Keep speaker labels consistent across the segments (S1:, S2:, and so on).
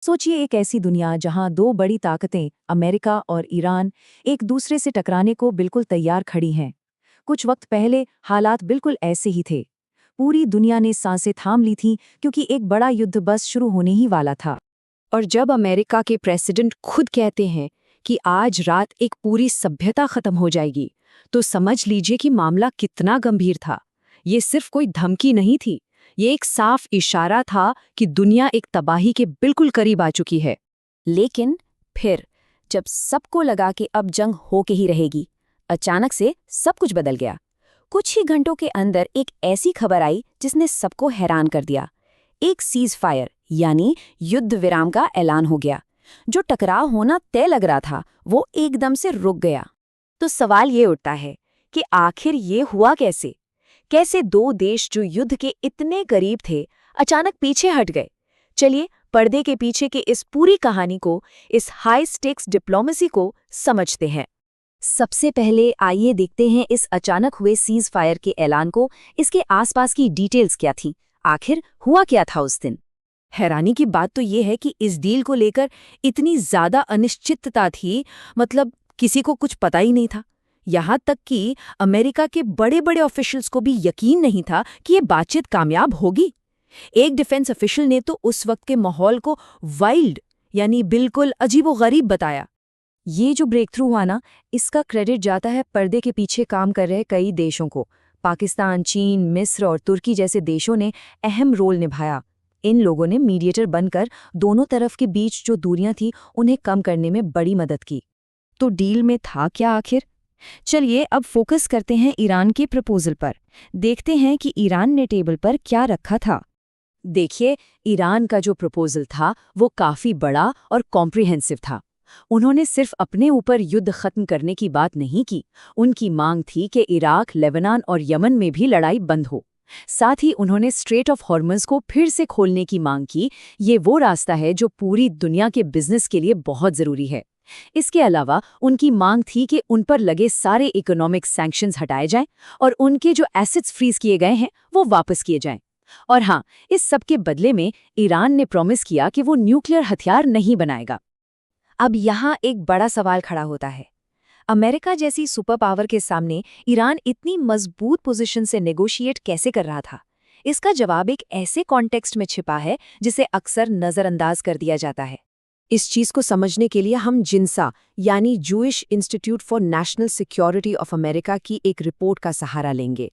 S1: सोचिए एक ऐसी दुनिया जहां दो बड़ी ताकतें अमेरिका और ईरान एक दूसरे से टकराने को बिल्कुल तैयार खड़ी हैं। कुछ वक्त पहले हालात बिल्कुल ऐसे ही थे। पूरी दुनिया ने सांसें थाम ली थीं क्योंकि एक बड़ा युद्ध बस शुरू होने ही वाला था।
S2: और जब अमेरिका के प्रेसिडेंट खुद कहते हैं कि आज रात एक पूरी सभ्यता खत्म हो जाएगी, तो समझ लीजिए कि मामला कितना गंभीर था। ये सिर्फ कोई धमकी नहीं थी, ये एक साफ इशारा था कि दुनिया एक तबाही के बिल्कुल करीब आ चुकी है। लेकिन फिर जब सबको लगा कि अब जंग हो के ही रहेगी, अचानक से सब कुछ बदल गया। कुछ ही घंटों के अंदर एक ऐसी खबर आई जिसने सबको हैरान कर दिया। एक सीज फायर यानी युद्ध विराम का ऐलान हो गया। जो टकराव होना तय लग रहा था वो एकदम से रुक गया। तो सवाल ये उठता है कि आखिर ये हुआ कैसे? कैसे दो देश जो युद्ध के इतने करीब थे अचानक पीछे हट गए? चलिए पर्दे के पीछे की इस पूरी कहानी को, इस हाई स्टेक्स डिप्लोमेसी को समझते हैं। सबसे पहले आइए देखते हैं इस अचानक हुए सीज फायर के ऐलान को। इसके आसपास की डिटेल्स क्या थी, आखिर हुआ क्या था उस दिन। हैरानी की बात तो ये है कि इस डील को लेकर इतनी ज्यादा अनिश्चितता थी, मतलब किसी को कुछ पता ही नहीं था। यहाँ तक कि अमेरिका के बड़े बड़े ऑफिशियल्स को भी यकीन नहीं था कि ये बातचीत कामयाब होगी। एक डिफेंस ऑफिशियल ने तो उस वक्त के माहौल को वाइल्ड यानी बिल्कुल अजीबोगरीब बताया। ये जो ब्रेक थ्रू हुआ ना, इसका क्रेडिट जाता है पर्दे के पीछे काम कर रहे कई देशों को। पाकिस्तान, चीन, मिस्र और तुर्की जैसे देशों ने अहम रोल निभाया। इन लोगों ने मीडिएटर बनकर दोनों तरफ के बीच जो दूरियां थी उन्हें कम करने में बड़ी मदद की। तो डील में था क्या आखिर? चलिए अब फोकस करते हैं ईरान के प्रपोजल पर। देखते हैं कि ईरान ने टेबल पर क्या रखा था।
S1: देखिए, ईरान का जो प्रपोजल था वो काफी बड़ा और कॉम्प्रिहेंसिव था। उन्होंने सिर्फ अपने ऊपर युद्ध खत्म करने की बात नहीं की, उनकी मांग थी कि इराक, लेबनान और यमन में भी लड़ाई बंद हो। साथ ही उन्होंने स्ट्रेट ऑफ हॉर्मज़ को फिर से खोलने की मांग की। ये वो रास्ता है जो पूरी दुनिया के बिजनेस के लिए बहुत ज़रूरी है। इसके अलावा उनकी मांग थी कि उन पर लगे सारे इकोनॉमिक सैंक्शंस हटाए जाएं और उनके जो एसेट्स फ्रीज किए गए हैं वो वापस किए जाएं। और हाँ, इस सब के बदले में ईरान ने प्रॉमिस किया कि वो न्यूक्लियर हथियार नहीं बनाएगा। अब यहाँ एक बड़ा सवाल खड़ा होता है। अमेरिका जैसी सुपर पावर के सामने ईरान इतनी मजबूत पोजीशन से नेगोशिएट कैसे कर रहा था? इसका जवाब एक ऐसे कॉन्टेक्स्ट में छिपा है जिसे अक्सर नज़रअंदाज कर दिया जाता है।
S2: इस चीज को समझने के लिए हम जिन्सा यानी Jewish institute for national security of America की एक रिपोर्ट का सहारा लेंगे।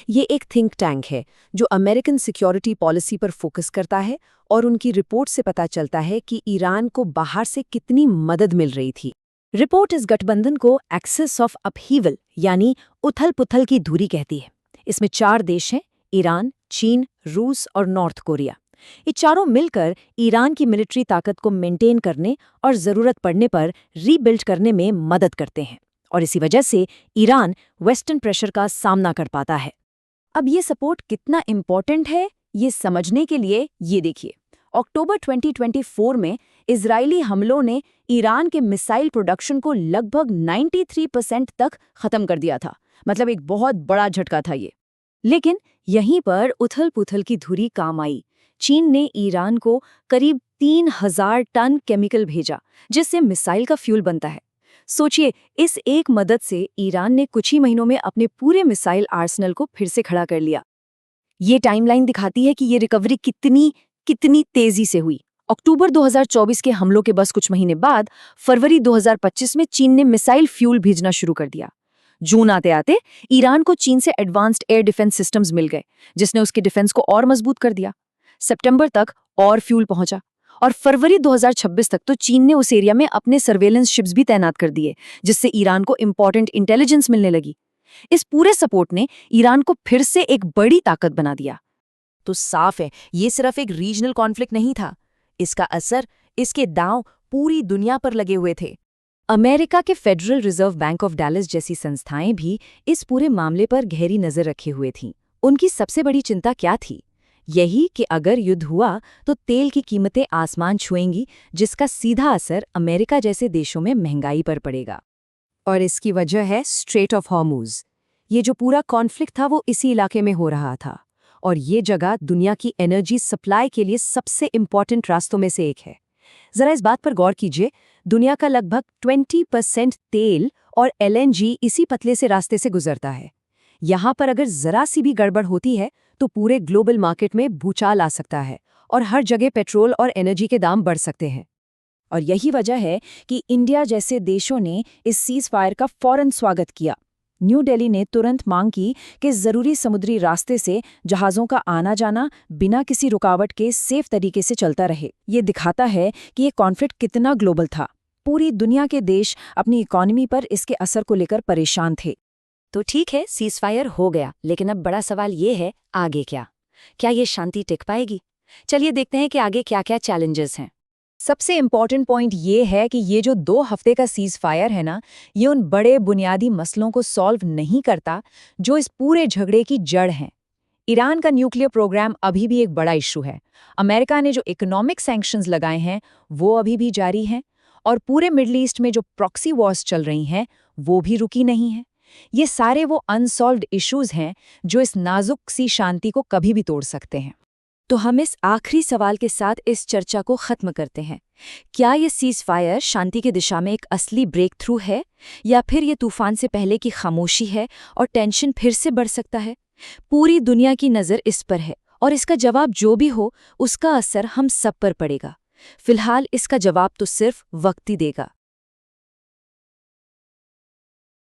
S2: ये एक थिंक टैंक है जो अमेरिकन सिक्योरिटी पॉलिसी पर फोकस करता है, और उनकी रिपोर्ट से पता चलता है कि ईरान को बाहर से कितनी मदद मिल रही थी। रिपोर्ट इस गठबंधन को एक्सेस ऑफ अपहीवल यानी उथल पुथल की धुरी कहती है। इसमें 4 देश हैं, ईरान, चीन, रूस और नॉर्थ कोरिया। ये चारों मिलकर ईरान की मिलिट्री ताकत को मेंटेन करने और ज़रूरत पड़ने पर रीबिल्ड करने में मदद करते हैं, और इसी वजह से ईरान वेस्टर्न प्रेशर का सामना कर पाता है। अब ये सपोर्ट कितना इम्पोर्टेंट है ये समझने के लिए ये देखिए, अक्टूबर 2024 में इजरायली हमलों ने ईरान के मिसाइल प्रोडक्शन को लगभग 93% तक खत्म कर दिया था। मतलब एक बहुत बड़ा झटका था ये। लेकिन यहीं पर उथल पुथल की धुरी काम आई। चीन ने ईरान को करीब 3000 टन केमिकल भेजा जिससे मिसाइल का फ्यूल बनता है। सोचिए, इस एक मदद से ईरान ने कुछ ही महीनों में अपने पूरे मिसाइल आर्सेनल को फिर से खड़ा कर लिया। ये टाइमलाइन दिखाती है कि ये रिकवरी कितनी तेजी से हुई। अक्टूबर 2024 के हमलों के बस कुछ महीने बाद फरवरी 2025 में चीन ने मिसाइल फ्यूल भेजना शुरू कर दिया। जून आते आते ईरान को चीन से एडवांस्ड एयर डिफेंस सिस्टम्स मिल गए जिसने उसके डिफेंस को और मजबूत कर दिया। सितंबर तक और फ्यूल पहुंचा, और फरवरी 2026 तक तो चीन ने उस एरिया में अपने सर्वेलेंस शिप्स भी तैनात कर दिए जिससे ईरान को इंपॉर्टेंट इंटेलिजेंस मिलने लगी। इस पूरे सपोर्ट ने ईरान को फिर से एक बड़ी ताकत बना दिया। तो साफ है, ये सिर्फ एक रीजनल कॉन्फ्लिक्ट नहीं था, इसका असर, इसके दांव पूरी दुनिया पर लगे हुए थे। अमेरिका के federal reserve bank of Dallas जैसी संस्थाएं भी इस पूरे मामले पर गहरी नजर रखे हुए थीं। उनकी सबसे बड़ी चिंता क्या थी? यही कि अगर युद्ध हुआ तो तेल की कीमतें आसमान छुएंगी, जिसका सीधा असर अमेरिका जैसे देशों में महंगाई पर पड़ेगा। और इसकी वजह है स्ट्रेट ऑफ हॉर्मुज़। ये जो पूरा कॉन्फ्लिक्ट था वो इसी इलाके में हो रहा था, और ये जगह दुनिया की एनर्जी सप्लाई के लिए सबसे इम्पॉर्टेंट रास्तों में से एक है।
S1: जरा इस बात पर गौर कीजिए, दुनिया का लगभग 20% तेल और LNG इसी पतले से रास्ते से गुजरता है। यहाँ पर अगर जरा सी भी गड़बड़ होती है तो पूरे ग्लोबल मार्केट में भूचाल आ सकता है और हर जगह पेट्रोल और एनर्जी के दाम बढ़ सकते हैं। और यही वजह है कि इंडिया जैसे देशों ने इस सीज फायर का फौरन स्वागत किया। न्यू दिल्ली ने तुरंत मांग की कि जरूरी समुद्री रास्ते से जहाज़ों का आना जाना बिना किसी रुकावट के सेफ तरीके से चलता रहे। ये दिखाता है कि ये कॉन्फ्लिक्ट कितना ग्लोबल था। पूरी दुनिया के देश अपनी इकोनॉमी पर इसके असर को लेकर परेशान थे। तो ठीक है, सीज फायर हो गया, लेकिन अब बड़ा सवाल ये है, आगे क्या? क्या ये शांति टिक पाएगी? चलिए देखते हैं कि आगे क्या-क्या चैलेंजेस हैं। सबसे इम्पॉर्टेंट पॉइंट ये है कि ये जो 2 हफ्ते का सीज फायर है ना, ये उन बड़े बुनियादी मसलों को सॉल्व नहीं करता जो इस पूरे झगड़े की जड़ हैं। ईरान का न्यूक्लियर प्रोग्राम अभी भी एक बड़ा इशू है। अमेरिका ने जो इकोनॉमिक सैंक्शंस लगाए हैं वो अभी भी जारी हैं, और पूरे मिडल ईस्ट में जो प्रॉक्सी वॉर्स चल रही हैं वो भी रुकी नहीं हैं। ये सारे वो अनसॉल्व्ड इश्यूज हैं जो इस नाजुक सी शांति को कभी भी तोड़ सकते हैं। तो हम इस आखिरी सवाल के साथ इस चर्चा को खत्म करते हैं। क्या ये सीज फायर शांति की दिशा में एक असली ब्रेक थ्रू है, या फिर ये तूफान से पहले की खामोशी है और टेंशन फिर से बढ़ सकता है? पूरी दुनिया की नज़र इस पर है, और इसका जवाब जो भी हो उसका असर हम सब पर पड़ेगा। फिलहाल इसका जवाब तो सिर्फ वक्त ही देगा।